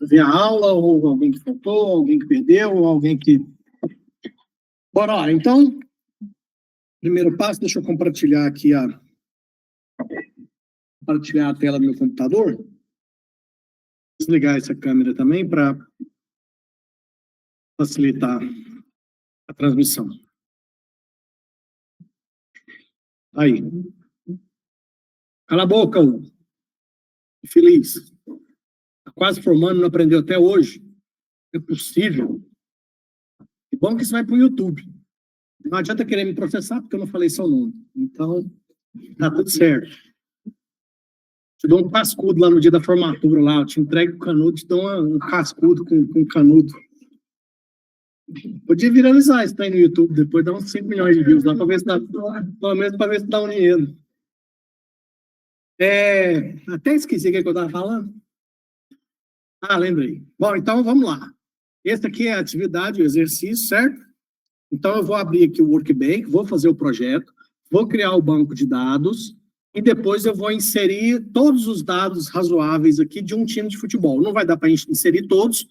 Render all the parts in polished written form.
ver a aula, ou alguém que faltou, alguém que perdeu, ou alguém que... Bora lá, então, primeiro passo, deixa eu compartilhar aqui compartilhar a tela do meu computador. Desligar essa câmera também para facilitar a transmissão. Aí. Cala a boca, Hugo. Feliz. Tá quase formando, não aprendeu até hoje. É possível. Que bom que isso vai para o YouTube. Não adianta querer me processar porque eu não falei seu nome. Então, tá tudo certo. Te dou um cascudo lá no dia da formatura, lá. Eu te entrego o canudo, te dou um cascudo com canudo. Podia viralizar isso aí no YouTube, depois dá uns 5 milhões de views lá, para ver se dá, pelo menos para ver se dá um dinheiro. Até esqueci o que eu estava falando. Lembrei. Bom, então vamos lá. Esse aqui é a atividade, o exercício, certo? Então eu vou abrir aqui o Workbank, vou fazer o projeto, vou criar o banco de dados e depois eu vou inserir todos os dados razoáveis aqui de um time de futebol. Não vai dar para inserir todos,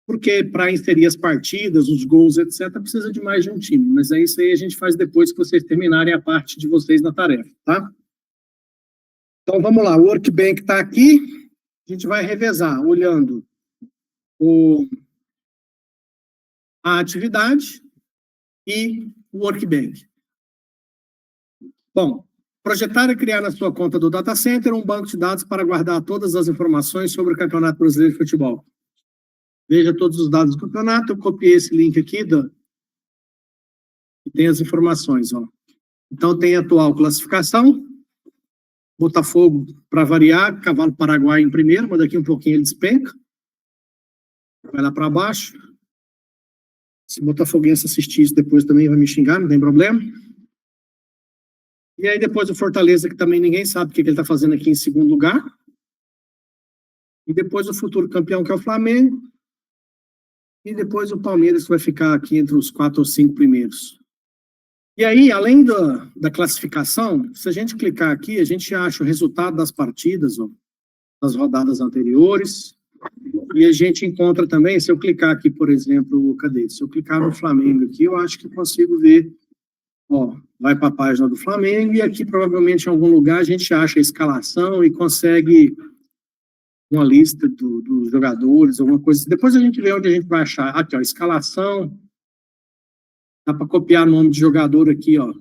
porque para inserir as partidas, os gols, etc., precisa de mais de um time. Mas é isso aí, a gente faz depois que vocês terminarem a parte de vocês na tarefa, tá? Então vamos lá, o Workbank está aqui, a gente vai revezar, olhando a atividade e o Workbank. Bom, projetar e criar na sua conta do Data Center um banco de dados para guardar todas as informações sobre o Campeonato Brasileiro de Futebol. Veja todos os dados do campeonato, eu copiei esse link aqui, e tem as informações, ó. Então tem a atual classificação, Botafogo, para variar, Cavalo Paraguai em primeiro, mas daqui um pouquinho ele despenca, vai lá para baixo. Se o botafoguense assistir isso depois também vai me xingar, não tem problema. E aí depois o Fortaleza, que também ninguém sabe o que ele está fazendo aqui em segundo lugar. E depois o futuro campeão, que é o Flamengo. E depois o Palmeiras, que vai ficar aqui entre os 4 ou 5 primeiros. E aí, além da classificação, se a gente clicar aqui, a gente acha o resultado das partidas, ó, das rodadas anteriores. E a gente encontra também, se eu clicar aqui, por exemplo, cadê? Se eu clicar no Flamengo aqui, eu acho que consigo ver, ó, vai para a página do Flamengo, e aqui provavelmente em algum lugar a gente acha a escalação e consegue uma lista dos jogadores, alguma coisa. Depois a gente vê onde a gente vai achar. Aqui, ó, escalação. Dá para copiar nome de jogador aqui, ó.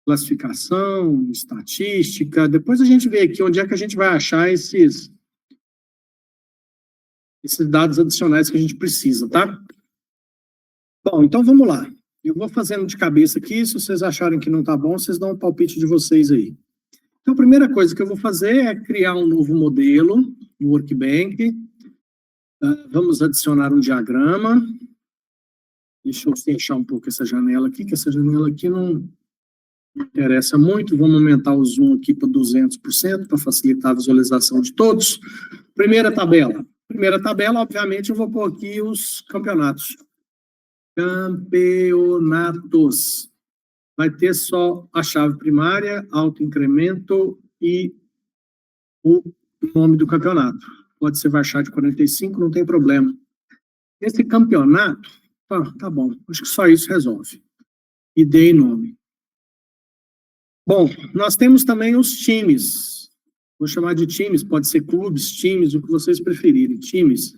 Classificação, estatística. Depois a gente vê aqui onde é que a gente vai achar esses dados adicionais que a gente precisa, tá? Bom, então vamos lá. Eu vou fazendo de cabeça aqui. Se vocês acharem que não tá bom, vocês dão um palpite de vocês aí. Então, a primeira coisa que eu vou fazer é criar um novo modelo no Workbank. Vamos adicionar um diagrama. Deixa eu fechar um pouco essa janela aqui, que essa janela aqui não interessa muito. Vamos aumentar o zoom aqui para 200%, para facilitar a visualização de todos. Primeira tabela. Primeira tabela, obviamente, eu vou pôr aqui os campeonatos. Campeonatos. Vai ter só a chave primária, autoincremento e o nome do campeonato. Pode ser varchar de 45, não tem problema. Esse campeonato, tá bom, acho que só isso resolve. ID e nome. Bom, nós temos também os times. Vou chamar de times, pode ser clubes, times, o que vocês preferirem. Times.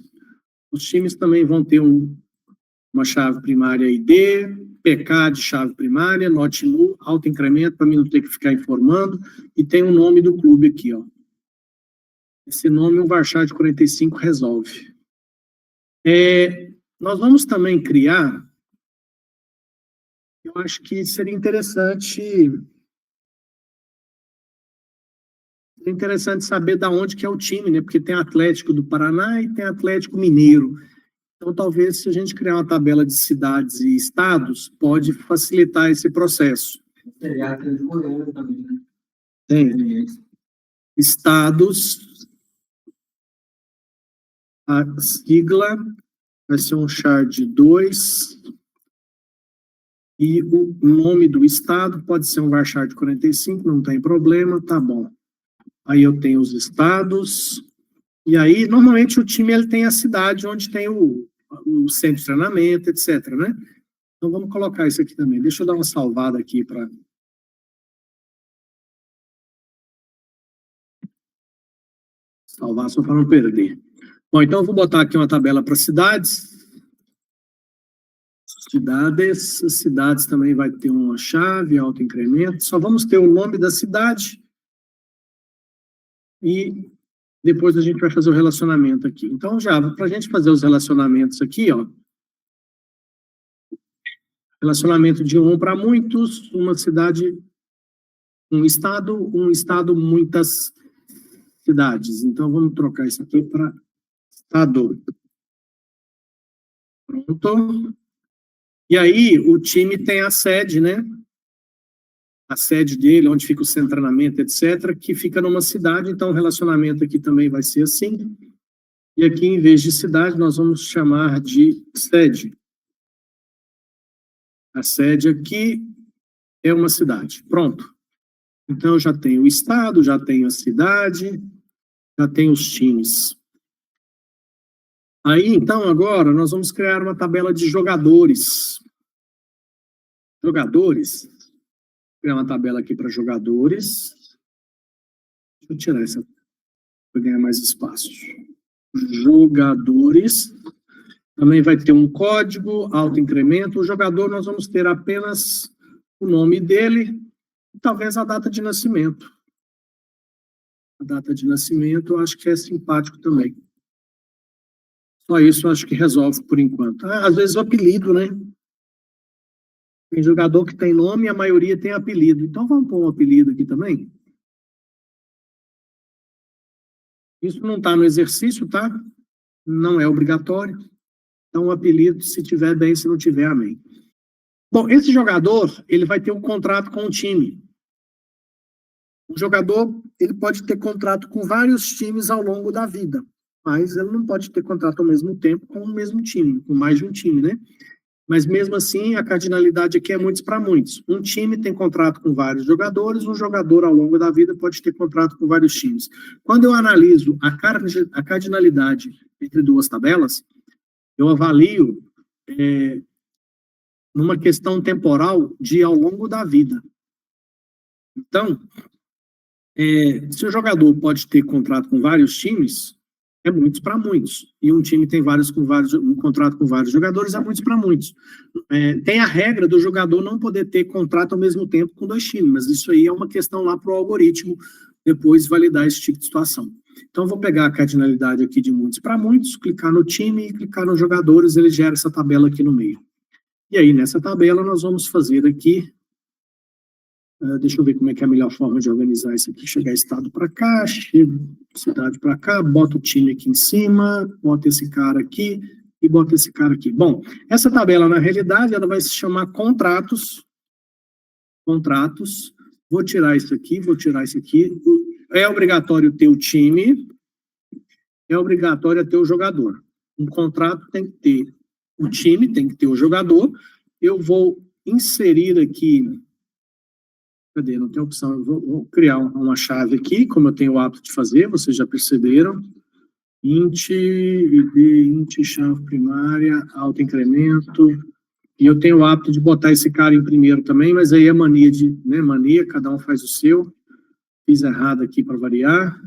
Os times também vão ter uma chave primária ID, PK de chave primária, not nu, autoincremento, para mim não ter que ficar informando, e tem o nome do clube aqui, ó. Esse nome, o varchar de 45 resolve. Nós vamos também criar, eu acho que seria interessante saber de onde que é o time, né? Porque tem Atlético do Paraná e tem Atlético Mineiro. Então, talvez, se a gente criar uma tabela de cidades e estados, pode facilitar esse processo. Tem. Estados. A sigla vai ser um char de 2. E o nome do estado pode ser um varchar de 45, não tem problema, tá bom. Aí eu tenho os estados. E aí, normalmente, o time ele tem a cidade onde tem o centro de treinamento, etc, né? Então, vamos colocar isso aqui também. Deixa eu dar uma salvada aqui para... salvar só para não perder. Bom, então eu vou botar aqui uma tabela para cidades. Cidades também vai ter uma chave, autoincremento. Só vamos ter o nome da cidade e depois a gente vai fazer o relacionamento aqui. Então, já, para a gente fazer os relacionamentos aqui, ó, relacionamento de um para muitos, uma cidade, um estado, muitas cidades. Então, vamos trocar isso aqui para estado. Pronto. E aí, o time tem a sede, né? A sede dele, onde fica o centro de treinamento, etc., que fica numa cidade, então o relacionamento aqui também vai ser assim. E aqui, em vez de cidade, nós vamos chamar de sede. A sede aqui é uma cidade. Pronto. Então, eu já tenho o estado, já tenho a cidade, já tenho os times. Aí, então, agora, nós vamos criar uma tabela de jogadores. Jogadores. Vou criar uma tabela aqui para jogadores. Deixa eu tirar essa para ganhar mais espaço. Jogadores. Também vai ter um código, autoincremento. O jogador, nós vamos ter apenas o nome dele e talvez a data de nascimento. A data de nascimento, eu acho que é simpático também. Só isso eu acho que resolve por enquanto. Às vezes o apelido, né? Tem jogador que tem nome e a maioria tem apelido. Então vamos pôr um apelido aqui também. Isso não está no exercício, tá? Não é obrigatório. Então o apelido, se tiver bem, se não tiver, amém. Bom, esse jogador, ele vai ter um contrato com o time. O jogador, ele pode ter contrato com vários times ao longo da vida, mas ele não pode ter contrato ao mesmo tempo com o mesmo time, com mais de um time, né? Mas mesmo assim, a cardinalidade aqui é muitos para muitos. Um time tem contrato com vários jogadores, um jogador ao longo da vida pode ter contrato com vários times. Quando eu analiso a cardinalidade entre duas tabelas, eu avalio numa questão temporal de ao longo da vida. Então, se o jogador pode ter contrato com vários times, é muitos para muitos. E um time tem um contrato com vários jogadores, é muitos para muitos. Tem a regra do jogador não poder ter contrato ao mesmo tempo com dois times, mas isso aí é uma questão lá para o algoritmo depois validar esse tipo de situação. Então, eu vou pegar a cardinalidade aqui de muitos para muitos, clicar no time e clicar nos jogadores, ele gera essa tabela aqui no meio. E aí, nessa tabela, nós vamos fazer aqui, deixa eu ver como é que é a melhor forma de organizar isso aqui, chegar estado para cá, cidade para cá, bota o time aqui em cima, bota esse cara aqui e bota esse cara aqui. Bom, essa tabela, na realidade, ela vai se chamar contratos, vou tirar isso aqui, é obrigatório ter o time, é obrigatório ter o jogador. Um contrato tem que ter o time, tem que ter o jogador. Eu vou inserir aqui, cadê? Não tem opção, eu vou criar uma chave aqui, como eu tenho o hábito de fazer, vocês já perceberam. Int, chave primária, autoincremento. E eu tenho o hábito de botar esse cara em primeiro também, mas aí é mania, cada um faz o seu. Fiz errado aqui para variar.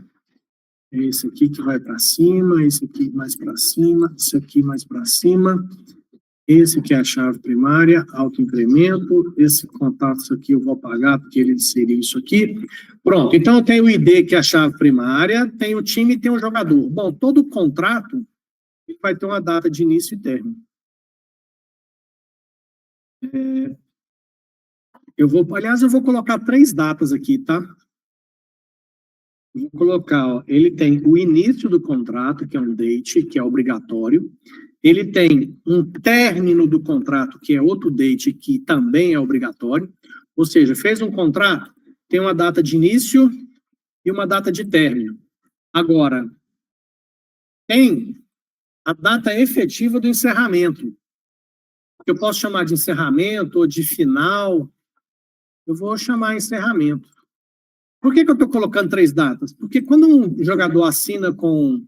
É esse aqui que vai para cima, esse aqui mais para cima, esse aqui mais para cima. Esse que é a chave primária, autoincremento. Esse contato aqui eu vou apagar, porque ele inseriu isso aqui. Pronto, então eu tenho o ID, que é a chave primária, tem o time e tem o jogador. Bom, todo contrato ele vai ter uma data de início e término. Eu vou colocar 3 datas aqui, tá? Vou colocar, ó, ele tem o início do contrato, que é um date, que é obrigatório. Ele tem um término do contrato, que é outro date, que também é obrigatório. Ou seja, fez um contrato, tem uma data de início e uma data de término. Agora, tem a data efetiva do encerramento. Eu posso chamar de encerramento ou de final. Eu vou chamar encerramento. Por que eu estou colocando 3 datas? Porque quando um jogador assina com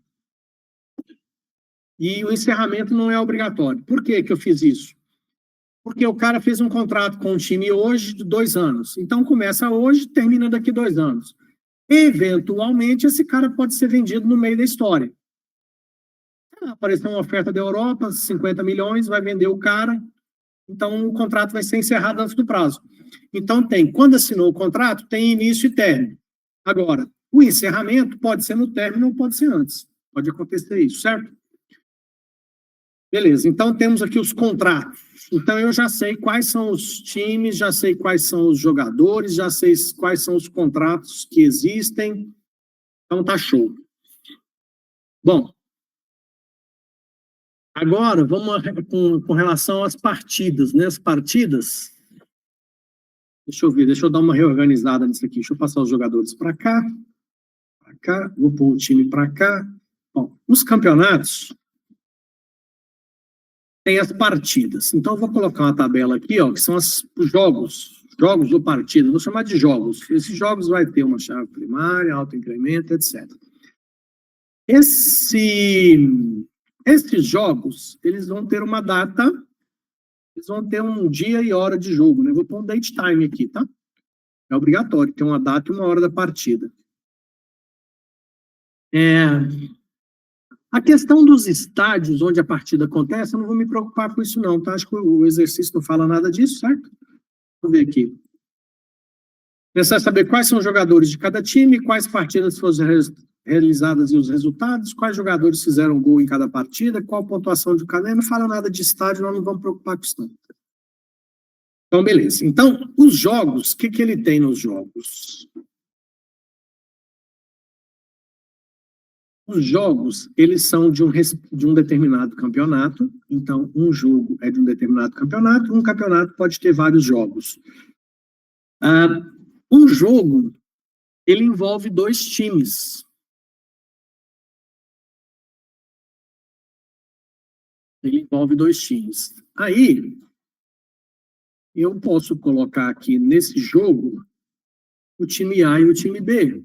E o encerramento não é obrigatório. Por que que eu fiz isso? Porque o cara fez um contrato com o time hoje de 2 anos. Então, começa hoje, termina daqui 2 anos. Eventualmente, esse cara pode ser vendido no meio da história. Apareceu uma oferta da Europa, 50 milhões, vai vender o cara, então o contrato vai ser encerrado antes do prazo. Então, quando assinou o contrato, tem início e término. Agora, o encerramento pode ser no término ou pode ser antes. Pode acontecer isso, certo? Beleza, então temos aqui os contratos. Então, eu já sei quais são os times, já sei quais são os jogadores, já sei quais são os contratos que existem. Então, tá show. Bom, agora, vamos com relação às partidas, né? As partidas, deixa eu ver, deixa eu dar uma reorganizada nisso aqui. Deixa eu passar os jogadores para cá, vou pôr o time para cá. Bom, nos campeonatos, tem as partidas. Então, eu vou colocar uma tabela aqui, ó, que são os jogos do partido. Vou chamar de jogos. Esses jogos vai ter uma chave primária, autoincremento, etc. Esses jogos, eles vão ter uma data, eles vão ter um dia e hora de jogo, né? Vou pôr um date time aqui, tá? É obrigatório ter uma data e uma hora da partida. A questão dos estádios onde a partida acontece, eu não vou me preocupar com isso não, tá? Acho que o exercício não fala nada disso, certo? Vou ver aqui. Pensar saber quais são os jogadores de cada time, quais partidas foram realizadas e os resultados, quais jogadores fizeram gol em cada partida, qual a pontuação de cada. Não fala nada de estádio, nós não vamos preocupar com isso não. Então, beleza. Então, os jogos, o que ele tem nos jogos? Os jogos, eles são de um determinado campeonato. Então, um jogo é de um determinado campeonato, um campeonato pode ter vários jogos. Um jogo, ele envolve 2 times. Ele envolve 2 times. Aí, eu posso colocar aqui nesse jogo o time A e o time B.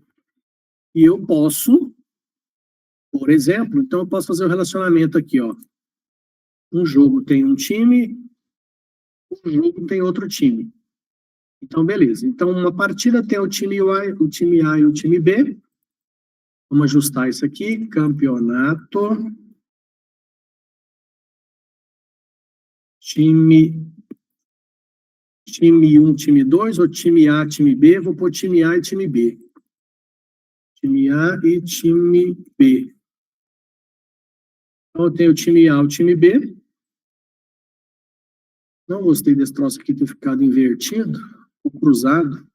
E eu posso, por exemplo, então eu posso fazer um relacionamento aqui, ó. Um jogo tem um time, um jogo tem outro time. Então, beleza. Então, uma partida tem o time A e o time B. Vamos ajustar isso aqui. Campeonato. Time 1, time 2, ou time A, time B. Vou pôr time A e time B. Time A e time B. Então, eu tenho o time A e o time B. Não gostei desse troço aqui ter ficado invertido, ou cruzado.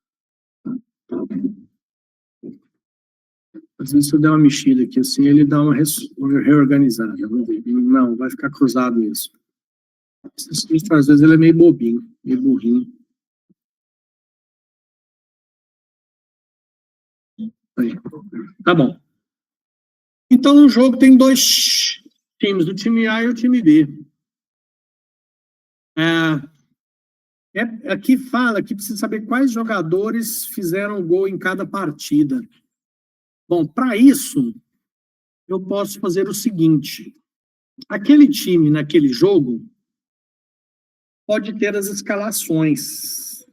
Às vezes, se eu der uma mexida aqui assim, ele dá uma reorganizada. Não, vai ficar cruzado mesmo. Às vezes ele é meio bobinho, meio burrinho. Aí. Tá bom. Então, no jogo tem 2 times, o time A e o time B. Aqui fala que precisa saber quais jogadores fizeram gol em cada partida. Bom, para isso, eu posso fazer o seguinte. Aquele time, naquele jogo, pode ter as escalações.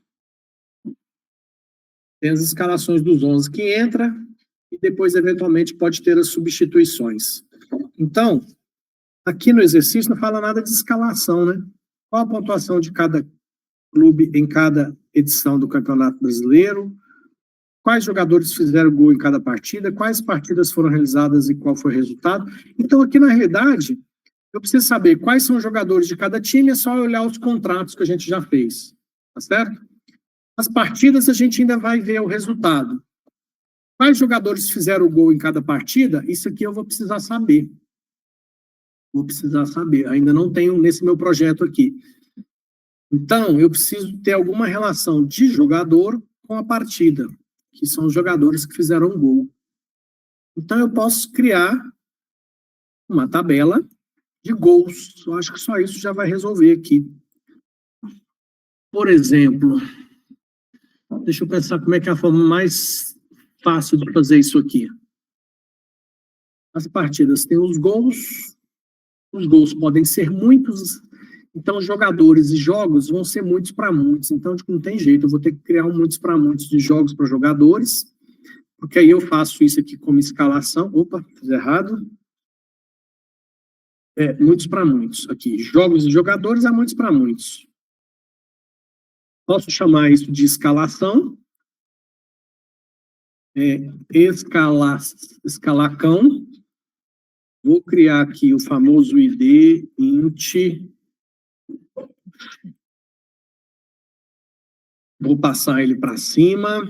Tem as escalações dos 11 que entra e depois, eventualmente, pode ter as substituições. Então, aqui no exercício não fala nada de escalação, né? Qual a pontuação de cada clube em cada edição do Campeonato Brasileiro? Quais jogadores fizeram gol em cada partida? Quais partidas foram realizadas e qual foi o resultado? Então, aqui, na realidade, eu preciso saber quais são os jogadores de cada time, é só olhar os contratos que a gente já fez, tá certo? As partidas a gente ainda vai ver o resultado. Quais jogadores fizeram gol em cada partida? Isso aqui eu vou precisar saber. Ainda não tenho nesse meu projeto aqui. Então, eu preciso ter alguma relação de jogador com a partida, que são os jogadores que fizeram gol. Então, eu posso criar uma tabela de gols. Eu acho que só isso já vai resolver aqui. Por exemplo, deixa eu pensar como é que é a forma mais fácil de fazer isso aqui. As partidas têm os gols, Os gols podem ser muitos, então jogadores e jogos vão ser muitos para muitos. Então, não tem jeito, eu vou ter que criar um muitos para muitos de jogos para jogadores, porque aí eu faço isso aqui como escalação. Opa, fiz errado. Muitos para muitos. Aqui, jogos e jogadores a muitos para muitos. Posso chamar isso de escalação. Escalacão. Vou criar aqui o famoso ID int. Vou passar ele para cima.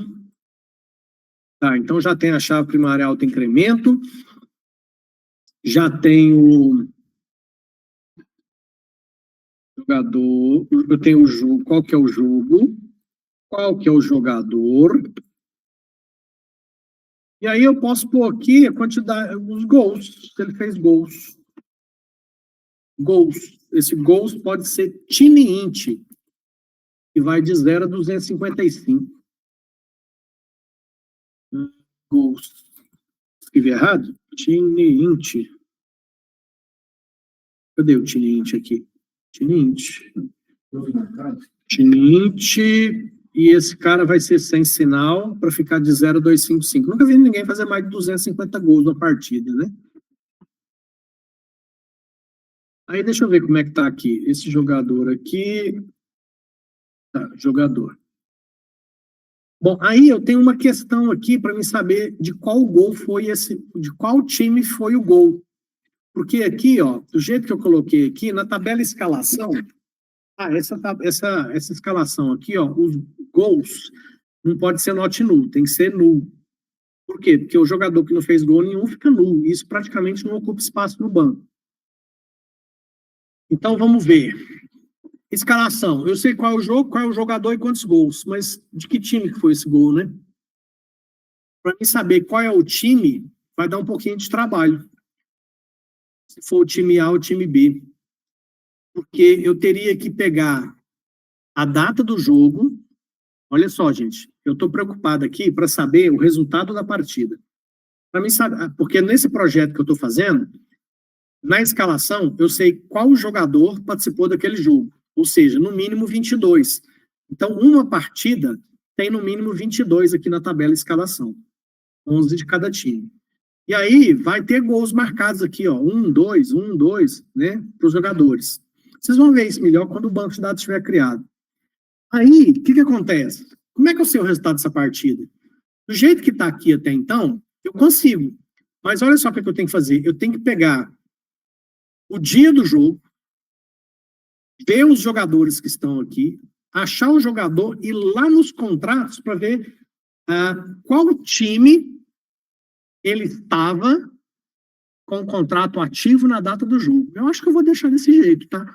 Tá, então já tem a chave primária autoincremento. Já tenho jogador. Eu tenho o jogo. Qual que é o jogo? Qual que é o jogador? E aí eu posso pôr aqui a quantidade, os gols, se ele fez gols. Gols. Esse gols pode ser time int, que vai de 0 a 255. Gols. Escrevi errado? Time int. Cadê o time int aqui? Time int. Time int. E esse cara vai ser sem sinal para ficar de 0 a 255. Nunca vi ninguém fazer mais de 250 gols na partida, né? Aí deixa eu ver como é que tá aqui. Esse jogador aqui. Tá, jogador. Bom, aí eu tenho uma questão aqui para me saber de qual gol foi esse, de qual time foi o gol. Porque aqui, ó, do jeito que eu coloquei aqui, na tabela escalação, essa escalação aqui, ó, os gols não pode ser not null, tem que ser null. Por quê? Porque o jogador que não fez gol nenhum fica null. Isso praticamente não ocupa espaço no banco. Então, vamos ver. Escalação. Eu sei qual é o jogo, qual é o jogador e quantos gols, mas de que time que foi esse gol, né? Para mim saber qual é o time, vai dar um pouquinho de trabalho. Se for o time A ou o time B. Porque eu teria que pegar a data do jogo. Olha só, gente, eu estou preocupado aqui para saber o resultado da partida. Para mim saber, porque nesse projeto que eu estou fazendo, na escalação, eu sei qual jogador participou daquele jogo. Ou seja, no mínimo 22. Então, uma partida tem no mínimo 22 aqui na tabela escalação. 11 de cada time. E aí, vai ter gols marcados aqui, ó. 1, 2, né? Para os jogadores. Vocês vão ver isso melhor quando o banco de dados estiver criado. Aí, o que acontece? Como é que eu sei o resultado dessa partida? Do jeito que está aqui até então, eu consigo. Mas olha só o que eu tenho que fazer. Eu tenho que pegar o dia do jogo, ver os jogadores que estão aqui, achar o jogador e ir lá nos contratos para ver qual time ele estava com o contrato ativo na data do jogo. Eu acho que eu vou deixar desse jeito, tá?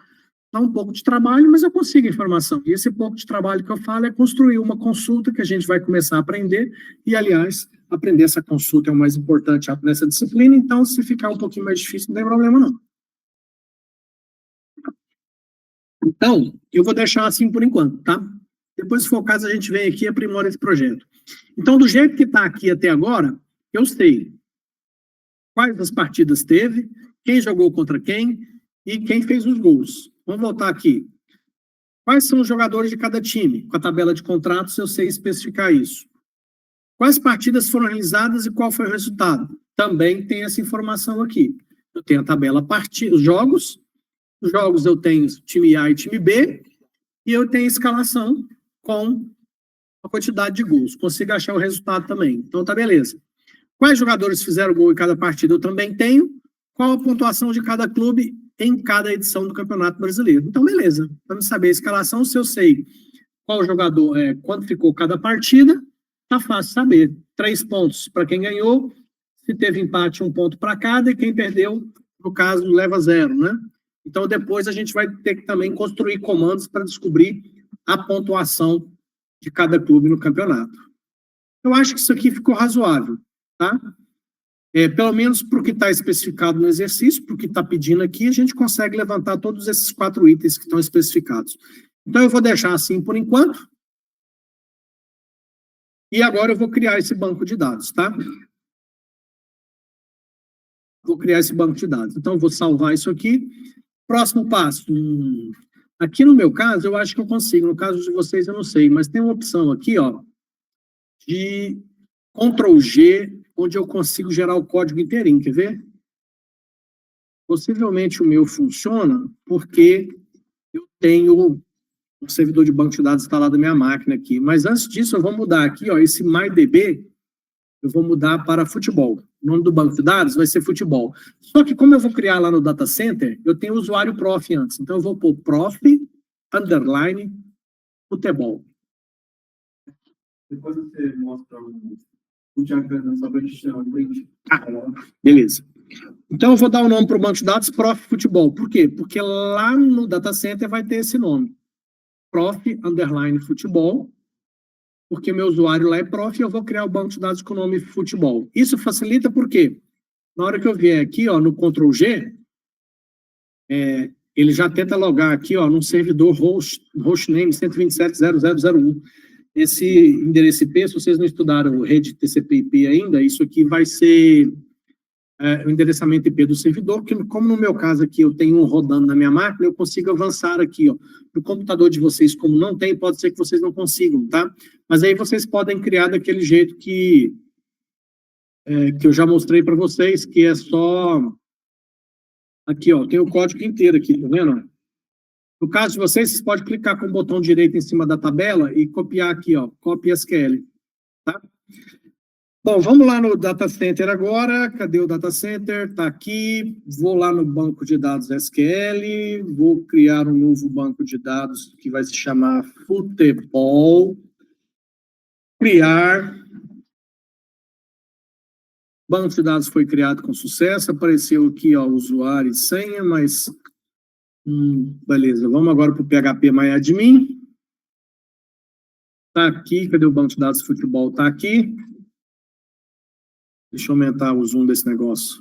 Dá um pouco de trabalho, mas eu consigo a informação. E esse pouco de trabalho que eu falo é construir uma consulta que a gente vai começar a aprender. E, aliás, aprender essa consulta é o mais importante nessa disciplina. Então, se ficar um pouquinho mais difícil, não tem problema, não. Então, eu vou deixar assim por enquanto, tá? Depois, se for o caso, a gente vem aqui e aprimora esse projeto. Então, do jeito que está aqui até agora, eu sei quais as partidas teve, quem jogou contra quem e quem fez os gols. Vamos voltar aqui. Quais são os jogadores de cada time? Com a tabela de contratos, eu sei especificar isso. Quais partidas foram realizadas e qual foi o resultado? Também tem essa informação aqui. Eu tenho a tabela os jogos. Os jogos eu tenho time A e time B, e eu tenho a escalação com a quantidade de gols. Consigo achar o resultado também. Então, tá beleza. Quais jogadores fizeram gol em cada partida? Eu também tenho. Qual a pontuação de cada clube em cada edição do Campeonato Brasileiro? Então, beleza. Para saber a escalação, se eu sei qual jogador, quanto ficou cada partida, tá fácil saber. 3 pontos para quem ganhou, se teve empate, 1 ponto para cada, e quem perdeu, no caso, leva 0, né? Então, depois a gente vai ter que também construir comandos para descobrir a pontuação de cada clube no campeonato. Eu acho que isso aqui ficou razoável, tá? Pelo menos para o que está especificado no exercício, para o que está pedindo aqui, a gente consegue levantar todos esses 4 itens que estão especificados. Então, eu vou deixar assim por enquanto. E agora eu vou criar esse banco de dados, tá? vou criar esse banco de dados. Então, eu vou salvar isso aqui. Próximo passo. Aqui no meu caso, eu acho que eu consigo. No caso de vocês, eu não sei. Mas tem uma opção aqui, ó, de Ctrl+G, onde eu consigo gerar o código inteirinho. Quer ver? Possivelmente o meu funciona porque eu tenho um servidor de banco de dados instalado na minha máquina aqui. Mas antes disso, eu vou mudar aqui, ó, esse MyDB, eu vou mudar para futebol. O nome do banco de dados vai ser futebol. Só que como eu vou criar lá no data center, eu tenho o usuário prof antes. Então eu vou pôr prof_futebol. Depois você mostra o diagrama só para a gente ter um print. Beleza. Então eu vou dar o nome para o banco de dados prof futebol. Por quê? Porque lá no data center vai ter esse nome. prof_futebol. Porque meu usuário lá é prof e eu vou criar o banco de dados com o nome futebol. Isso facilita porque na hora que eu vier aqui, ó, no Ctrl+G, ele já tenta logar aqui, ó, num servidor hostname 127.0.0.0.1. Esse endereço IP, se vocês não estudaram rede TCP/IP ainda, isso aqui vai ser o endereçamento IP do servidor, que como no meu caso aqui eu tenho um rodando na minha máquina, eu consigo avançar aqui, ó. No computador de vocês, como não tem, pode ser que vocês não consigam, tá? Mas aí vocês podem criar daquele jeito que eu já mostrei para vocês, que é só... Aqui, ó, tem o código inteiro aqui, tá vendo? No caso de vocês, vocês podem clicar com o botão direito em cima da tabela e copiar aqui, ó, copy SQL, tá? Bom, vamos lá no data center agora. Cadê o data center? Está aqui. Vou lá no banco de dados SQL. Vou criar um novo banco de dados que vai se chamar futebol. Criar. Banco de dados foi criado com sucesso. Apareceu aqui, ó, usuário e senha, mas... beleza, vamos agora para o phpMyAdmin. Está aqui. Cadê o banco de dados futebol? Está aqui. Deixa eu aumentar o zoom desse negócio.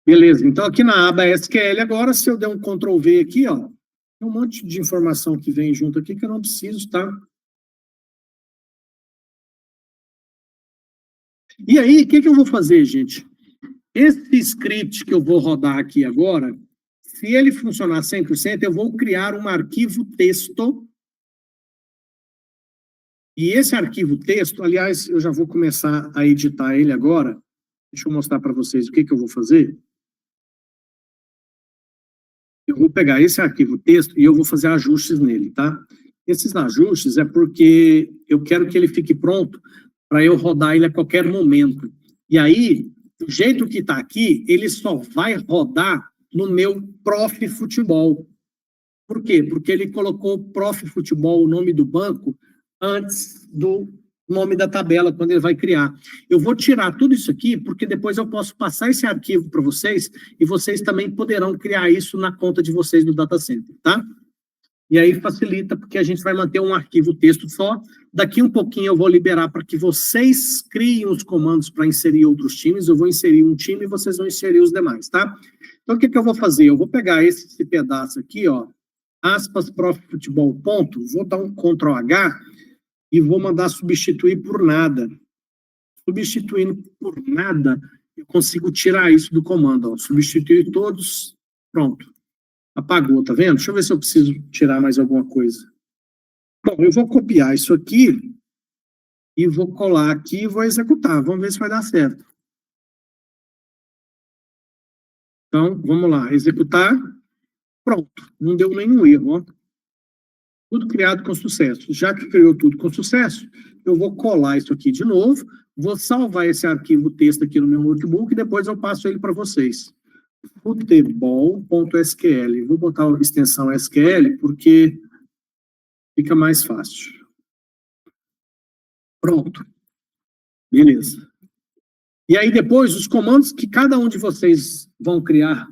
Beleza, então aqui na aba SQL agora, se eu der um Ctrl+V aqui, ó, tem um monte de informação que vem junto aqui que eu não preciso, tá? E aí, o que eu vou fazer, gente? Esse script que eu vou rodar aqui agora, se ele funcionar 100%, eu vou criar um arquivo texto. E esse arquivo texto, aliás, eu já vou começar a editar ele agora. Deixa eu mostrar para vocês o que eu vou fazer. Eu vou pegar esse arquivo texto e eu vou fazer ajustes nele, tá? Esses ajustes é porque eu quero que ele fique pronto para eu rodar ele a qualquer momento. E aí, do jeito que está aqui, ele só vai rodar no meu prof futebol. Por quê? Porque ele colocou prof futebol, o nome do banco, antes do nome da tabela, quando ele vai criar. Eu vou tirar tudo isso aqui, porque depois eu posso passar esse arquivo para vocês, e vocês também poderão criar isso na conta de vocês no data center, tá? E aí facilita, porque a gente vai manter um arquivo texto só. Daqui um pouquinho eu vou liberar para que vocês criem os comandos para inserir outros times. Eu vou inserir um time e vocês vão inserir os demais, tá? Então, o que eu vou fazer? Eu vou pegar esse pedaço aqui, ó, aspas, prof futebol, ponto, vou dar um Ctrl+H, e vou mandar substituir por nada. Substituindo por nada, eu consigo tirar isso do comando. Ó. Substituir todos, pronto. Apagou, tá vendo? Deixa eu ver se eu preciso tirar mais alguma coisa. Bom, eu vou copiar isso aqui e vou colar aqui e vou executar. Vamos ver se vai dar certo. Então, vamos lá. Executar. Pronto. Não deu nenhum erro, ó. Tudo criado com sucesso. Já que criou tudo com sucesso, eu vou colar isso aqui de novo, vou salvar esse arquivo texto aqui no meu notebook e depois eu passo ele para vocês. futebol.sql. Vou botar a extensão SQL porque fica mais fácil. Pronto. Beleza. E aí depois, os comandos que cada um de vocês vão criar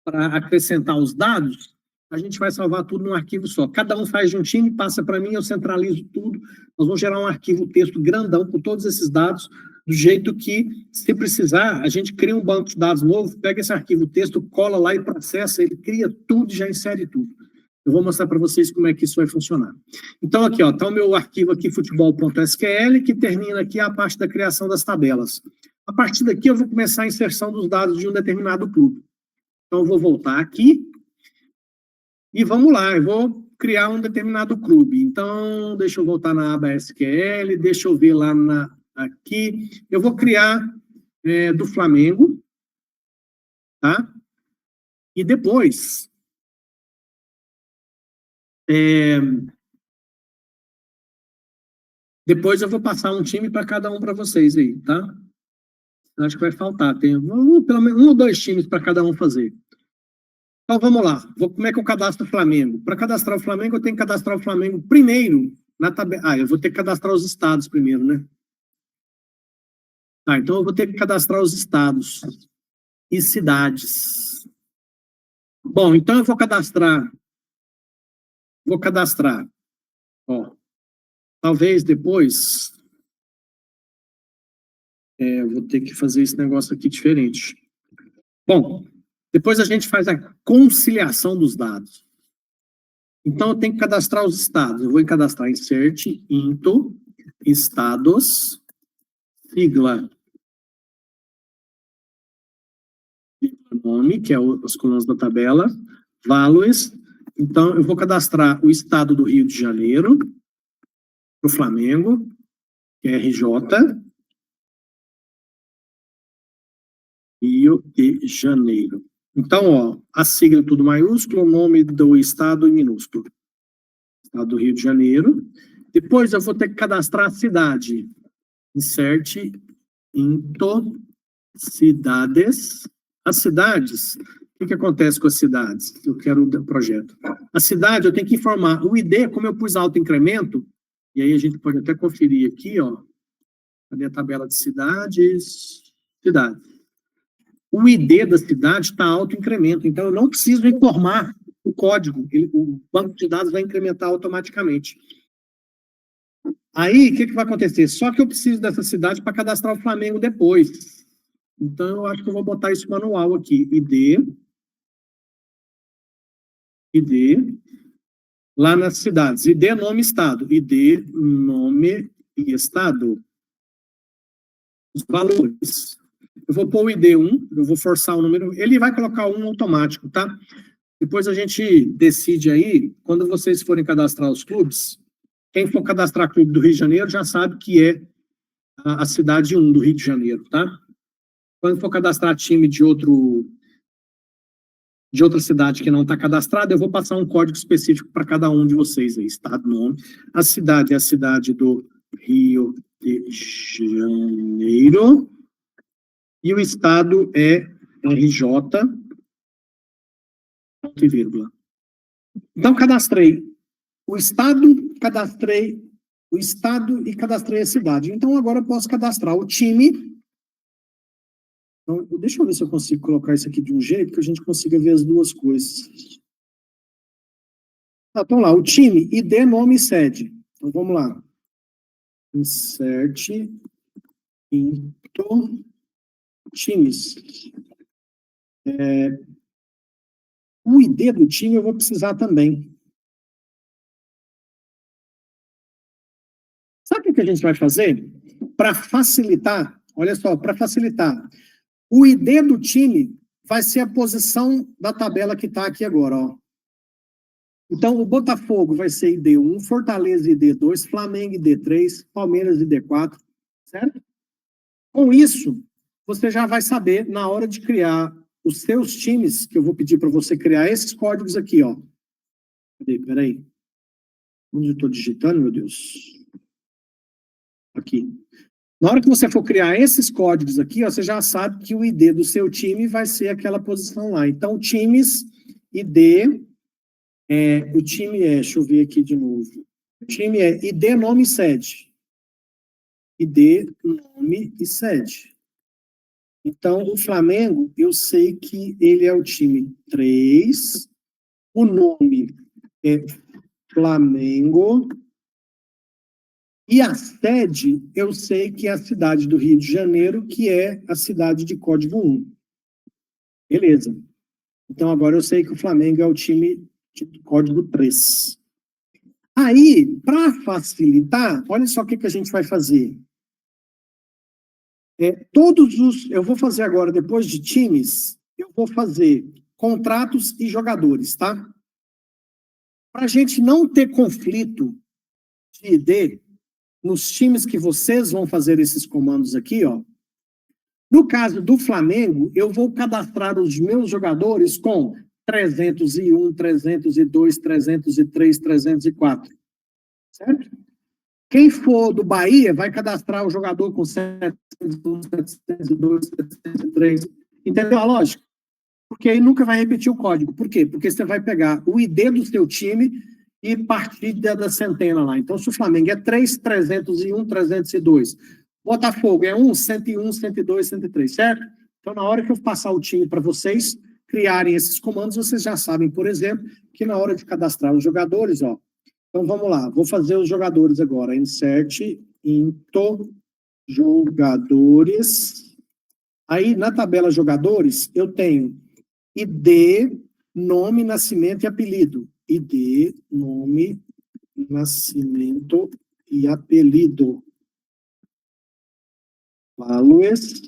para acrescentar os dados, a gente vai salvar tudo num arquivo só. Cada um faz de um time, passa para mim, eu centralizo tudo. Nós vamos gerar um arquivo texto grandão com todos esses dados, do jeito que, se precisar, a gente cria um banco de dados novo, pega esse arquivo texto, cola lá e processa, ele cria tudo e já insere tudo. Eu vou mostrar para vocês como é que isso vai funcionar. Então, aqui, ó, está o meu arquivo aqui, futebol.sql, que termina aqui a parte da criação das tabelas. A partir daqui, eu vou começar a inserção dos dados de um determinado clube. Então, eu vou voltar aqui e vamos lá, eu vou criar um determinado clube. Então, deixa eu voltar na aba SQL, deixa eu ver lá aqui. Eu vou criar do Flamengo, tá? E depois, eu vou passar um time para cada um para vocês aí, tá? Acho que vai faltar, tem pelo menos 1 ou 2 times para cada um fazer. Então, vamos lá. Como é que eu cadastro o Flamengo? Para cadastrar o Flamengo, eu tenho que cadastrar o Flamengo primeiro na tabela. Eu vou ter que cadastrar os estados primeiro, né? Tá, então eu vou ter que cadastrar os estados e cidades. Bom, então eu vou cadastrar. Ó, talvez depois vou ter que fazer esse negócio aqui diferente. Bom, depois a gente faz a conciliação dos dados. Então, eu tenho que cadastrar os estados. Eu vou cadastrar insert, into, estados, sigla, nome, que é as colunas da tabela, values. Então, eu vou cadastrar o estado do Rio de Janeiro, para o Flamengo, que é RJ, Rio de Janeiro. Então, ó, a sigla tudo maiúsculo, o nome do estado em minúsculo. Estado do Rio de Janeiro. Depois eu vou ter que cadastrar a cidade. Insert, into, cidades. As cidades, o que acontece com as cidades? Eu quero o projeto. A cidade, eu tenho que informar o ID, como eu pus autoincremento, e aí a gente pode até conferir aqui, ó. Cadê a tabela de cidades? Cidade. O ID da cidade está autoincremento, então eu não preciso informar o código, o banco de dados vai incrementar automaticamente. Aí, o que vai acontecer? Só que eu preciso dessa cidade para cadastrar o Flamengo depois. Então, eu acho que eu vou botar isso manual aqui. ID, lá nas cidades. ID, nome, estado. ID, nome e estado. Os valores. Eu vou pôr o ID 1, eu vou forçar o número, ele vai colocar 1 automático, tá? Depois a gente decide aí, quando vocês forem cadastrar os clubes, quem for cadastrar clube do Rio de Janeiro já sabe que é a cidade 1 do Rio de Janeiro, tá? Quando for cadastrar time de outra cidade que não está cadastrada, eu vou passar um código específico para cada um de vocês aí, estado, nome. A cidade é a cidade do Rio de Janeiro e o estado é RJ, ponto e vírgula. Então, cadastrei o estado e cadastrei a cidade. Então, agora eu posso cadastrar o time. Então, deixa eu ver se eu consigo colocar isso aqui de um jeito que a gente consiga ver as duas coisas. Tá, então lá, o time, ID, nome e sede. Então, vamos lá. Insert, into, times. O ID do time eu vou precisar também. Sabe o que a gente vai fazer? Para facilitar, olha só, para facilitar. O ID do time vai ser a posição da tabela que está aqui agora, ó. Então, o Botafogo vai ser ID1, Fortaleza ID2, Flamengo ID3, Palmeiras ID4, certo? Com isso, você já vai saber, na hora de criar os seus times, que eu vou pedir para você criar esses códigos aqui, ó. Peraí. Onde eu estou digitando, meu Deus? Aqui. Na hora que você for criar esses códigos aqui, ó, você já sabe que o ID do seu time vai ser aquela posição lá. Então, times, ID, o time deixa eu ver aqui de novo. O time é ID, nome e sede. ID, nome e sede. Então, o Flamengo, eu sei que ele é o time 3, o nome é Flamengo, e a sede, eu sei que é a cidade do Rio de Janeiro, que é a cidade de código 1. Beleza. Então, agora eu sei que o Flamengo é o time de código 3. Aí, para facilitar, olha só o que a gente vai fazer. Eu vou fazer agora, depois de times, eu vou fazer contratos e jogadores, tá? Para a gente não ter conflito de ID nos times que vocês vão fazer esses comandos aqui, ó. No caso do Flamengo, eu vou cadastrar os meus jogadores com 301, 302, 303, 304. Certo? Quem for do Bahia vai cadastrar o jogador com 701, 702, 703. Entendeu a lógica? Porque aí nunca vai repetir o código. Por quê? Porque você vai pegar o ID do seu time e partir da centena lá. Então, se o Flamengo é 3, 301, 302. Botafogo é 1, 101, 102, 103, certo? Então, na hora que eu passar o time para vocês criarem esses comandos, vocês já sabem, por exemplo, que na hora de cadastrar os jogadores, ó. Então, vamos lá. Vou fazer os jogadores agora. Insert into jogadores. Aí, na tabela jogadores, eu tenho ID, nome, nascimento e apelido. ID, nome, nascimento e apelido. Values.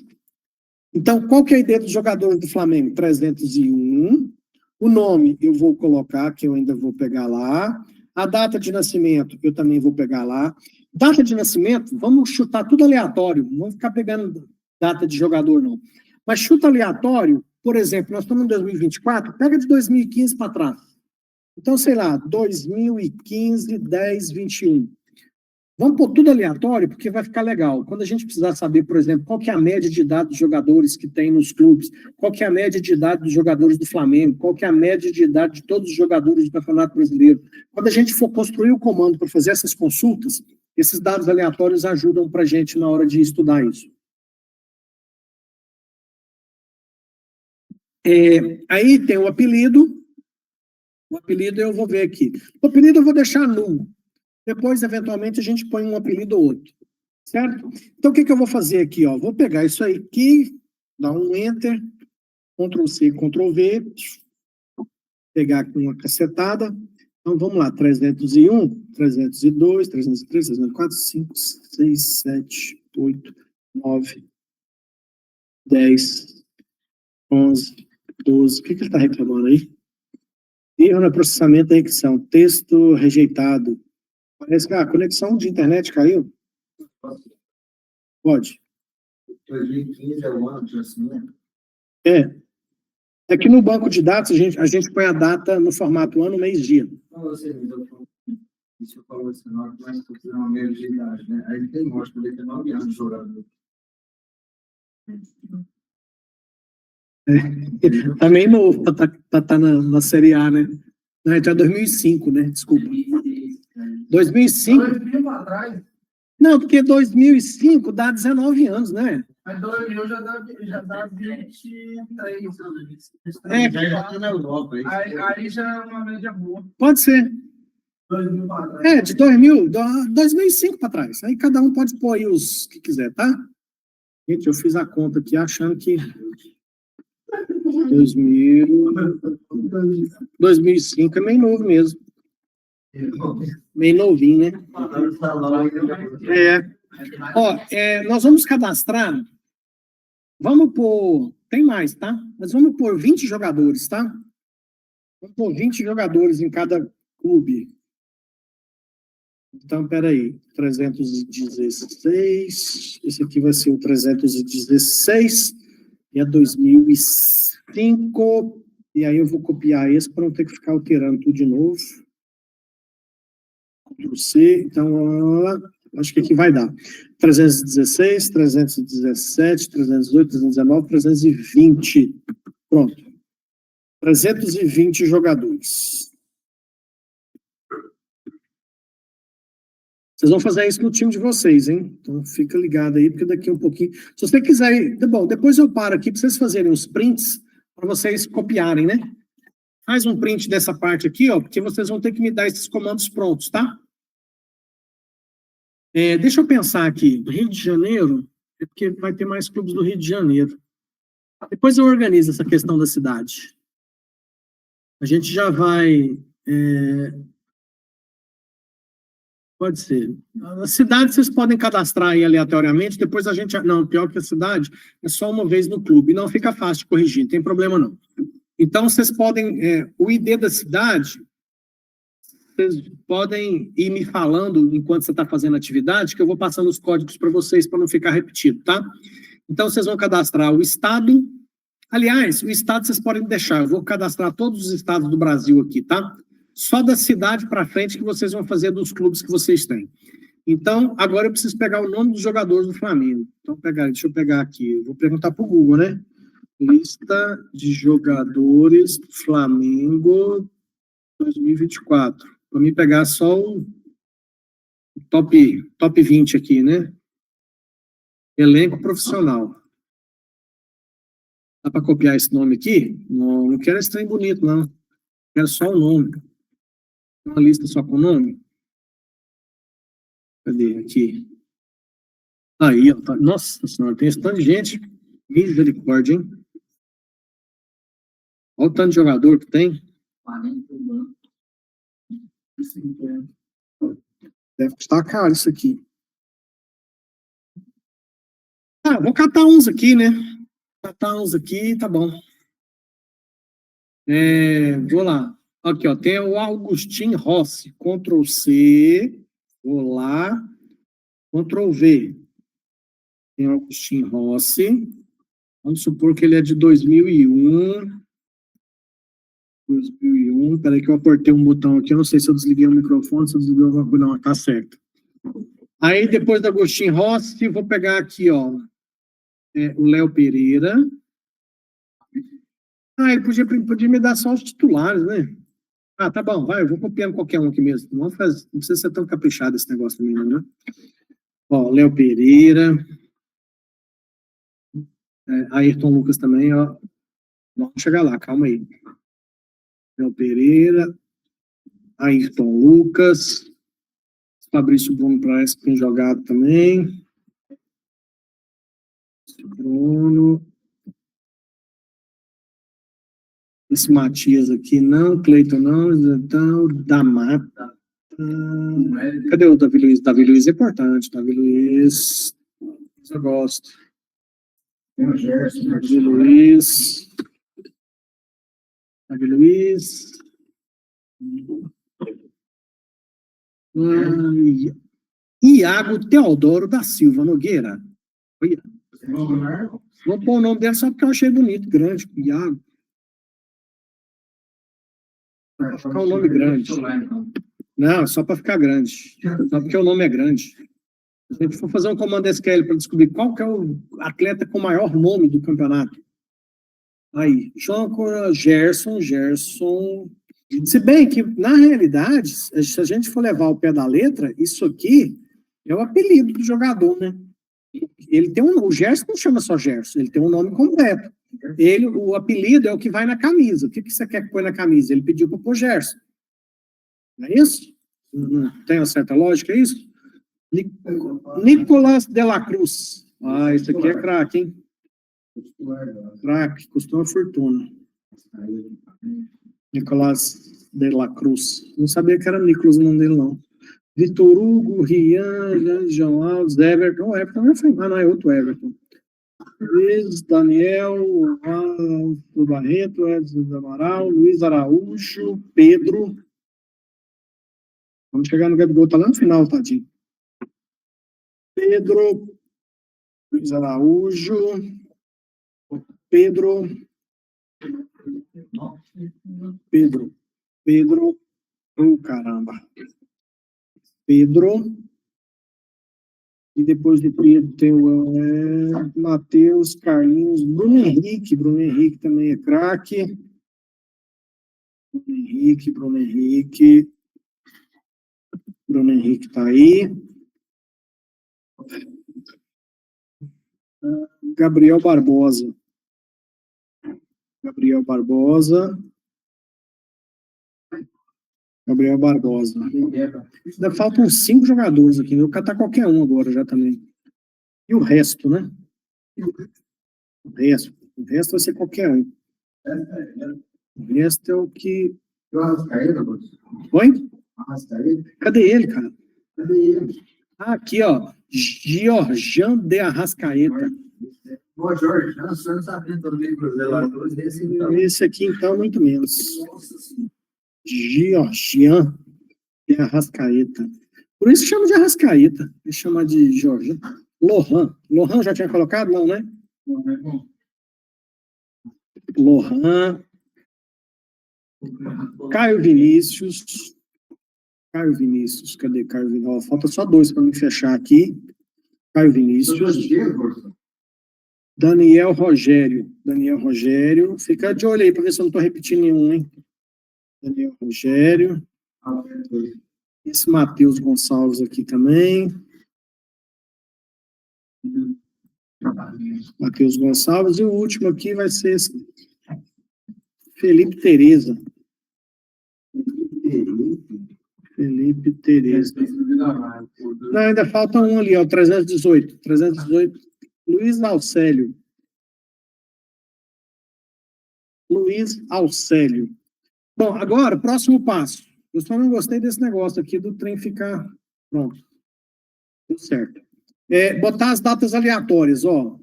Então, qual que é a ID dos jogadores do Flamengo? 301. O nome eu vou colocar, que eu ainda vou pegar lá. A data de nascimento eu também vou pegar lá. Data de nascimento, vamos chutar tudo aleatório. Não vamos ficar pegando data de jogador, não. Mas chuta aleatório, por exemplo, nós estamos em 2024, pega de 2015 para trás. Então, sei lá, 2015, 10, 21. Vamos pôr tudo aleatório, porque vai ficar legal. Quando a gente precisar saber, por exemplo, qual que é a média de idade dos jogadores que tem nos clubes, qual que é a média de idade dos jogadores do Flamengo, qual que é a média de idade de todos os jogadores do Campeonato Brasileiro. Quando a gente for construir o comando para fazer essas consultas, esses dados aleatórios ajudam para a gente na hora de estudar isso. Aí tem o apelido. O apelido eu vou ver aqui. O apelido eu vou deixar nulo. Depois, eventualmente, a gente põe um apelido ou outro. Certo? Então, o que eu vou fazer aqui? Ó? Vou pegar isso aí aqui, dar um Enter, Ctrl+C, Ctrl+V, pegar aqui uma cacetada. Então, vamos lá. 301, 302, 303, 304, 5, 6, 7, 8, 9, 10, 11, 12. O que ele está reclamando aí? Erro no processamento da dicção. Texto rejeitado. Parece que a conexão de internet caiu. Pode. 2015 é o ano de nascimento? É que no banco de dados a gente põe a data no formato ano, mês, dia. Não, você isso falou assim, não, mas tu fizer uma média de idade, né? Aí tem mostra, ele tem 9 anos de jogador. Também novo, tá na Série A, né? Não, é 2005, né? Desculpa. 2005? 2000 atrás. Não, porque 2005 dá 19 anos, né? Mas 2000 já dá 23. Já tá na Europa. Aí já é uma média boa. Pode ser. 2000 para trás. De 2005 para trás. Aí cada um pode pôr aí os que quiser, tá? Gente, eu fiz a conta aqui achando que 2005 é meio novo mesmo. Meio novinho, né? Nós vamos cadastrar. Vamos pôr. Tem mais, tá? Mas vamos pôr 20 jogadores, tá? Vamos pôr 20 jogadores em cada clube. Então, peraí. 316. Esse aqui vai ser o 316. E é 2005. E aí eu vou copiar esse para não ter que ficar alterando tudo de novo. Ctrl+C. Então, acho que aqui vai dar. 316, 317, 318, 319, 320. Pronto. 320 jogadores. Vocês vão fazer isso no time de vocês, hein? Então, fica ligado aí, porque daqui um pouquinho... Se você quiser ir... Bom, depois eu paro aqui para vocês fazerem os prints, para vocês copiarem, né? Faz um print dessa parte aqui, ó, porque vocês vão ter que me dar esses comandos prontos, tá? Deixa eu pensar aqui. Rio de Janeiro, é porque vai ter mais clubes do Rio de Janeiro. Depois eu organizo essa questão da cidade. A gente já vai... Pode ser. A cidade vocês podem cadastrar aí aleatoriamente, depois a gente... Não, pior que a cidade é só uma vez no clube. Não fica fácil de corrigir, não tem problema não. Então, vocês podem... o ID da cidade, vocês podem ir me falando enquanto você está fazendo a atividade, que eu vou passando os códigos para vocês, para não ficar repetido, tá? Então, vocês vão cadastrar o estado... Aliás, o estado vocês podem deixar. Eu vou cadastrar todos os estados do Brasil aqui, tá? Só da cidade para frente que vocês vão fazer dos clubes que vocês têm. Então, agora eu preciso pegar o nome dos jogadores do Flamengo. Então, deixa eu pegar aqui. Eu vou perguntar para o Google, né? Lista de jogadores do Flamengo 2024. Para mim pegar só o top 20 aqui, né? Elenco profissional. Dá para copiar esse nome aqui? Não, não quero esse trem bonito, não. Quero só o nome. Uma lista só com o nome? Cadê? Aqui. Aí, ó. Nossa senhora, tem esse tanto de gente. Misericórdia, hein? Olha o tanto de jogador que tem. Deve custar caro isso aqui. Ah, vou catar uns aqui, né? Catar uns aqui, tá bom. Vou lá. Aqui, ó, tem o Augustin Rossi. Ctrl C. Vou lá. Ctrl V. Tem o Augustin Rossi. Vamos supor que ele é de 2001. 2001. Peraí que eu apertei um botão aqui. Eu não sei se eu desliguei o microfone, se eu desliguei alguma coisa. Não, tá certo. Aí, depois do Augustin Rossi, vou pegar aqui, ó. O Léo Pereira. Ah, ele podia me dar só os titulares, né? Ah, tá bom, vai, eu vou copiando qualquer um aqui mesmo. Não precisa ser tão caprichado esse negócio também, não, né? Ó, Léo Pereira. Ayrton Lucas também, ó. Vamos chegar lá, calma aí. Léo Pereira. Ayrton Lucas. Fabrício Bruno parece que tem jogado também. Bruno. Esse Matias aqui não, Cleiton não, então, da Mata. Cadê o Davi Luiz? Davi Luiz é importante, Davi Luiz. Eu gosto. Davi Luiz. Davi Luiz. Iago Teodoro da Silva Nogueira. Vou pôr o nome dele só porque eu achei bonito, grande, Iago. Vai ficar um nome grande. Não, só para ficar grande. Só porque o nome é grande. Se a gente for fazer um comando SQL para descobrir qual que é o atleta com o maior nome do campeonato. Aí, Gerson. Se bem que, na realidade, se a gente for levar o pé da letra, isso aqui é o apelido do jogador, né? Ele tem o Gerson não chama só Gerson, ele tem um nome completo. O apelido é o que vai na camisa. O que você quer que põe na camisa? Ele pediu para pôr Gerson. Não é isso? Não tem uma certa lógica, é isso? Nicolas de la Cruz. Ah, isso aqui é craque, hein? Craque, custou uma fortuna. Nicolas de la Cruz. Não sabia que era Nicolas o nome dele, não. Vitor Hugo, Rian, João Alves, Everton. O Everton já foi. Ah, não, é outro Everton. Luiz, Daniel, do Barreto, Edson do Amaral, Luiz Araújo, Pedro. Vamos chegar no Gabigol, tá lá no final, tadinho. Pedro, Luiz Araújo, Pedro, caramba. Pedro. E depois de Pedro tem o Matheus, Carlinhos, Bruno Henrique também é craque. Bruno Henrique tá aí. Gabriel Barbosa. Ainda faltam 5 jogadores aqui. Eu vou catar qualquer um agora já também. E o resto, né? O resto vai ser qualquer um. O resto é o que... Oi? Cadê ele, cara? Cadê ele? Aqui, ó. Georgian de Arrascaeta. Ô, Jorge, não, o senhor não sabia todo livro zeladores desse, então. Esse aqui, então, muito menos. Nossa Senhora. Georgian de Arrascaeta. Por isso chama de Arrascaeta. Ele chama de Georgian. Lohan. Lohan já tinha colocado? Não, né? Não, é bom. Lohan. Caio Vinícius. Caio Vinícius. Cadê Caio Vinícius? Ó, falta só 2 para me fechar aqui. Caio Vinícius. Daniel Rogério. Daniel Rogério. Fica de olho aí para ver se eu não estou repetindo nenhum, hein? Daniel Rogério. Esse Matheus Gonçalves aqui também. Matheus Gonçalves. E o último aqui vai ser esse Felipe Tereza. Felipe Tereza. Não, ainda falta um ali, ó, 318. 318. Luiz Alcélio. Luiz Alcélio. Bom, agora, próximo passo. Eu só não gostei desse negócio aqui do trem ficar... Pronto. Deu certo. Botar as datas aleatórias, ó.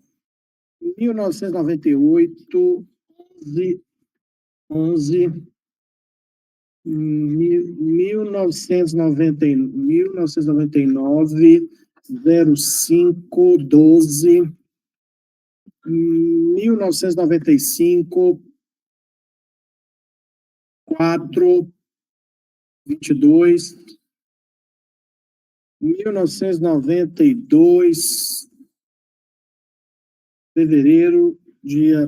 1998, 11, 1999, 05, 12, 1995, 4, 22, 1992, fevereiro, dia...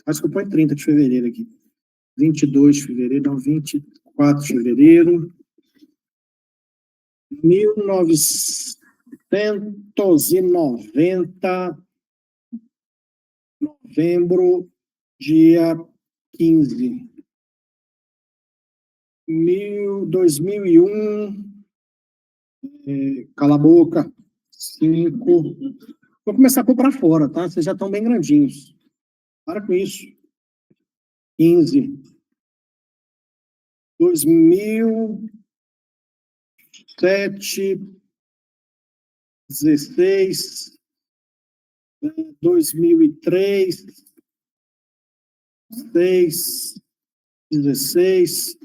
Acho que eu ponho 30 de fevereiro aqui. 22 de fevereiro, não, 24 de fevereiro. 1990, novembro, dia 15. 2001, cala a boca, 5. Vou começar a pôr para fora, tá? Vocês já estão bem grandinhos. Para com isso. 15. 2007, 16, 2003, 6, 16,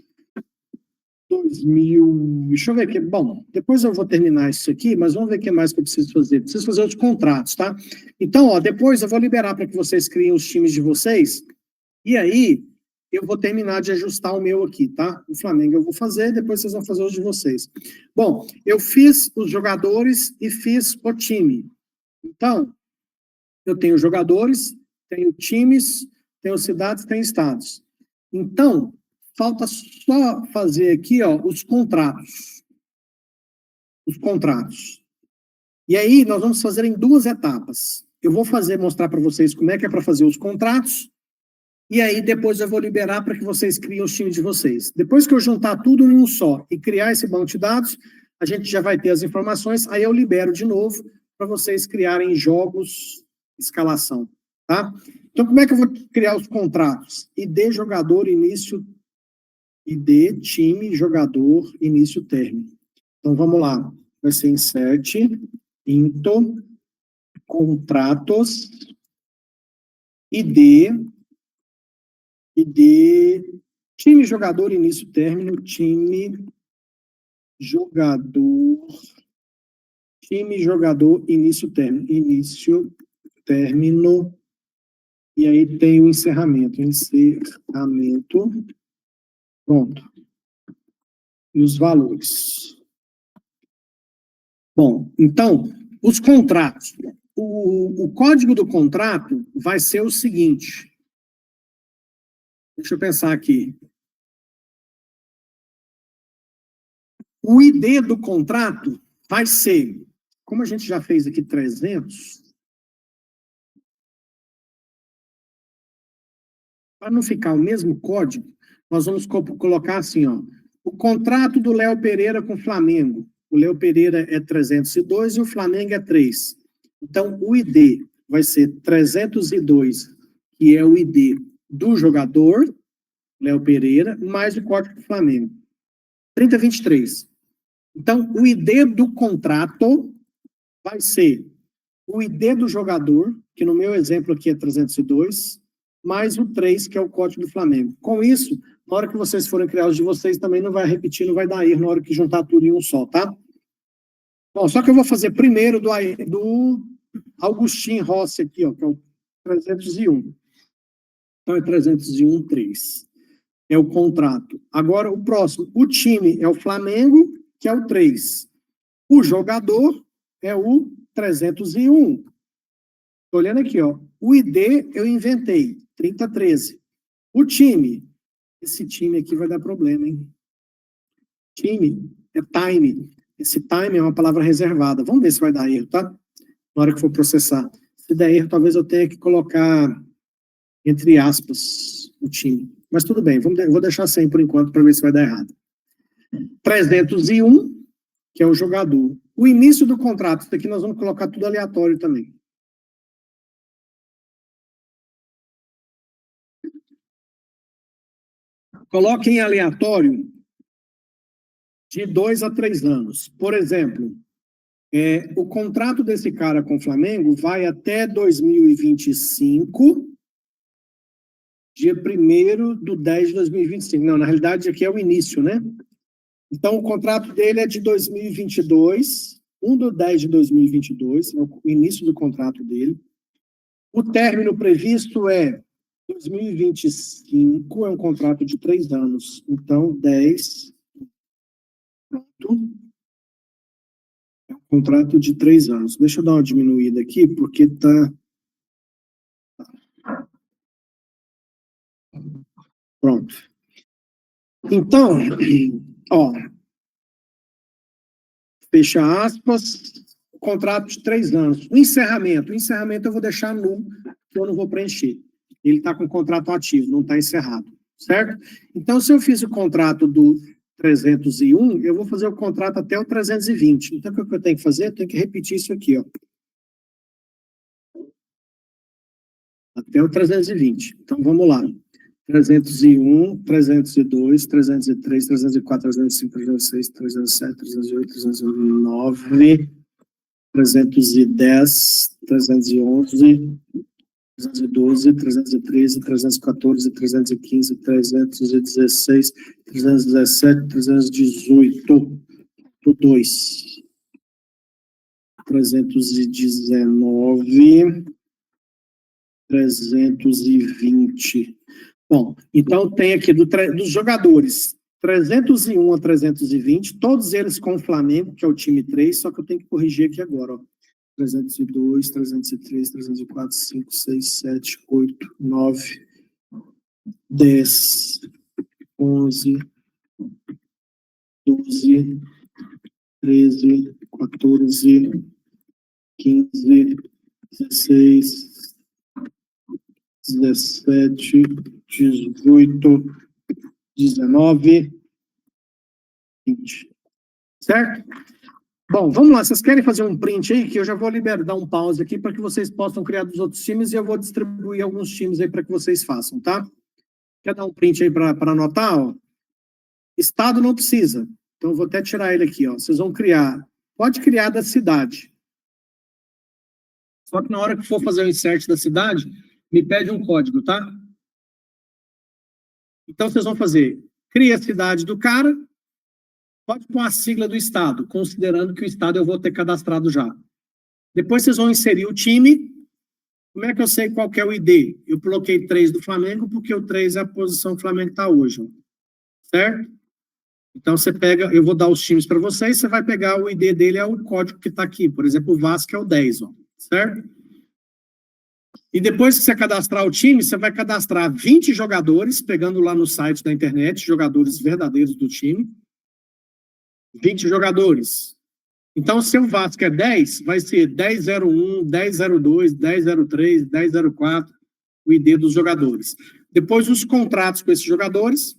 2000. Deixa eu ver aqui. Bom, depois eu vou terminar isso aqui, mas vamos ver o que mais que eu preciso fazer. Preciso fazer os contratos, tá? Então, ó, depois eu vou liberar para que vocês criem os times de vocês. E aí, eu vou terminar de ajustar o meu aqui, tá? O Flamengo eu vou fazer, depois vocês vão fazer os de vocês. Bom, eu fiz os jogadores e fiz o time. Então, eu tenho jogadores, tenho times, tenho cidades, tenho estados. Então, falta só fazer aqui, ó, os contratos. Os contratos. E aí, nós vamos fazer em 2 etapas. Eu vou mostrar para vocês como é que é para fazer os contratos, e aí depois eu vou liberar para que vocês criem os times de vocês. Depois que eu juntar tudo em um só e criar esse banco de dados, a gente já vai ter as informações, aí eu libero de novo para vocês criarem jogos, escalação, tá? Então, como é que eu vou criar os contratos? ID, jogador, início, ID, time, jogador, início, término. Então, vamos lá. Vai ser insert, into, contratos, ID, time, jogador, início, término, time, jogador, início, término, e aí tem o encerramento, pronto. E os valores. Bom, então, os contratos. O código do contrato vai ser o seguinte. Deixa eu pensar aqui. O ID do contrato vai ser, como a gente já fez aqui 300, para não ficar o mesmo código, nós vamos colocar assim, ó, o contrato do Léo Pereira com o Flamengo. O Léo Pereira é 302 e o Flamengo é 3. Então, o ID vai ser 302, que é o ID do jogador, Léo Pereira, mais o código do Flamengo. 3023. Então, o ID do contrato vai ser o ID do jogador, que no meu exemplo aqui é 302, mais o 3, que é o código do Flamengo. Com isso, na hora que vocês forem criar os de vocês, também não vai repetir, não vai dar erro na hora que juntar tudo em um só, tá? Bom, só que eu vou fazer primeiro do Augustin Rossi aqui, ó, que é o 301. Então, é 301, 3. É o contrato. Agora, o próximo. O time é o Flamengo, que é o 3. O jogador é o 301. Estou olhando aqui, ó. O ID eu inventei, 3013. O time, esse time aqui vai dar problema, hein? Time é time. Esse time é uma palavra reservada. Vamos ver se vai dar erro, tá? Na hora que for processar. Se der erro, talvez eu tenha que colocar entre aspas o time. Mas tudo bem, vou deixar sem por enquanto para ver se vai dar errado. 301, que é o jogador. O início do contrato, isso aqui nós vamos colocar tudo aleatório também. Coloque em aleatório de 2 a 3 anos. Por exemplo, o contrato desse cara com o Flamengo vai até 2025, dia 1º de 10 de 2025. Não, na realidade aqui é o início, né? Então, o contrato dele é de 2022, 1/10/2022, é o início do contrato dele. O término previsto é 2025, é um contrato de 3 anos. Então, 10, pronto. É um contrato de 3 anos. Deixa eu dar uma diminuída aqui, porque tá... Pronto. Então, ó, fecha aspas, contrato de 3 anos. O encerramento eu vou deixar nulo, que eu não vou preencher. Ele está com o contrato ativo, não está encerrado, certo? Então, se eu fiz o contrato do 301, eu vou fazer o contrato até o 320. Então, o que eu tenho que fazer? Eu tenho que repetir isso aqui, ó. Até o 320. Então, vamos lá. 301, 302, 303, 304, 305, 306, 307, 308, 309, 310, 311, 312, 313, 314, 315, 316, 317, 318, 2, 319, 320. Bom, então tem aqui dos jogadores 301 a 320, todos eles com o Flamengo, que é o time 3, só que eu tenho que corrigir aqui agora, ó. 302, 303, 304, 5, 6, 7, 8, 9, 10, 11, 12, 13, 14, 15, 16, 17, 18, 19, 20. Certo? Bom, vamos lá. Vocês querem fazer um print aí? Que eu já vou dar um pause aqui para que vocês possam criar dos outros times e eu vou distribuir alguns times aí para que vocês façam, tá? Quer dar um print aí para anotar? Ó? Estado não precisa. Então, eu vou até tirar ele aqui. Ó. Vocês vão criar. Pode criar da cidade. Só que na hora que for fazer o insert da cidade, me pede um código, tá? Então, vocês vão fazer, cria a cidade do cara, pode pôr a sigla do estado, considerando que o estado eu vou ter cadastrado já. Depois vocês vão inserir o time. Como é que eu sei qual que é o ID? Eu coloquei 3 do Flamengo, porque o 3 é a posição que o Flamengo está hoje. Ó. Certo? Então, você pega, eu vou dar os times para vocês, você vai pegar o ID dele, é o código que está aqui. Por exemplo, o Vasco é o 10, ó. Certo? E depois que você cadastrar o time, você vai cadastrar 20 jogadores, pegando lá no site da internet, jogadores verdadeiros do time. 20 jogadores. Então, se o Vasco é 10, vai ser 1001, 1002, 1003, 1004, o ID dos jogadores. Depois, os contratos com esses jogadores,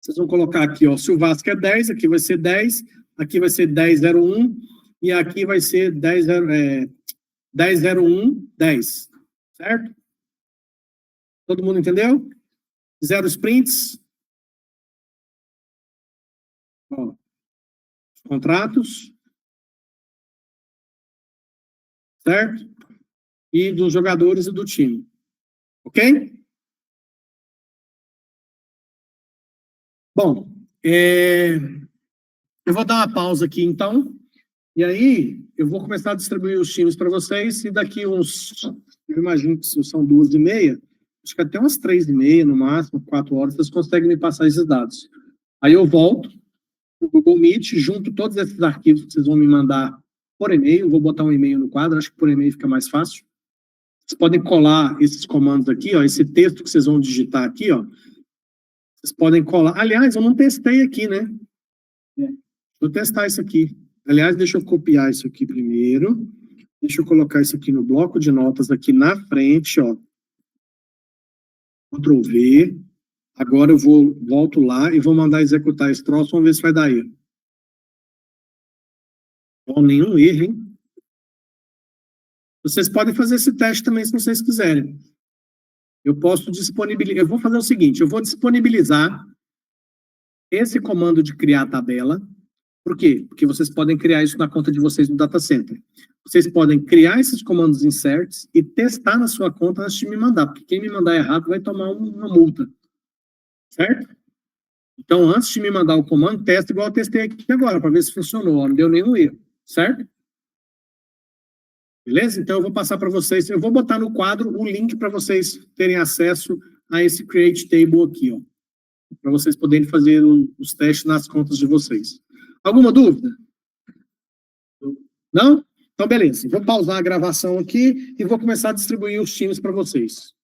vocês vão colocar aqui, ó, se o Vasco é 10, aqui vai ser 10, aqui vai ser 1001, e aqui vai ser 1001, 10. Certo? Todo mundo entendeu? Fizeram os prints? Ó, contratos, certo? E dos jogadores e do time, ok? Bom, eu vou dar uma pausa aqui, então, e aí eu vou começar a distribuir os times para vocês, e daqui uns, eu imagino que são 2h30, acho que até umas 3h30, no máximo, 4 horas, vocês conseguem me passar esses dados. Aí eu volto no Google Meet, junto todos esses arquivos que vocês vão me mandar por e-mail, vou botar um e-mail no quadro, acho que por e-mail fica mais fácil. Vocês podem colar esses comandos aqui, ó, esse texto que vocês vão digitar aqui, ó, vocês podem colar. Aliás, eu não testei aqui, né? Vou testar isso aqui. Aliás, deixa eu copiar isso aqui primeiro. Deixa eu colocar isso aqui no bloco de notas aqui na frente, ó. Ctrl V. Agora eu volto lá e vou mandar executar esse troço, vamos ver se vai dar erro. Bom, nenhum erro, hein? Vocês podem fazer esse teste também se vocês quiserem. Eu posso disponibilizar, eu vou fazer o seguinte, eu vou disponibilizar esse comando de criar tabela. Por quê? Porque vocês podem criar isso na conta de vocês no data center. Vocês podem criar esses comandos inserts e testar na sua conta antes de me mandar, porque quem me mandar errado vai tomar uma multa. Certo? Então, antes de me mandar o comando, testa igual eu testei aqui agora, para ver se funcionou, não deu nenhum erro. Certo? Beleza? Então, eu vou passar para vocês, eu vou botar no quadro o link para vocês terem acesso a esse Create Table aqui, ó. Para vocês poderem fazer os testes nas contas de vocês. Alguma dúvida? Não? Então, beleza. Vou pausar a gravação aqui e vou começar a distribuir os times para vocês.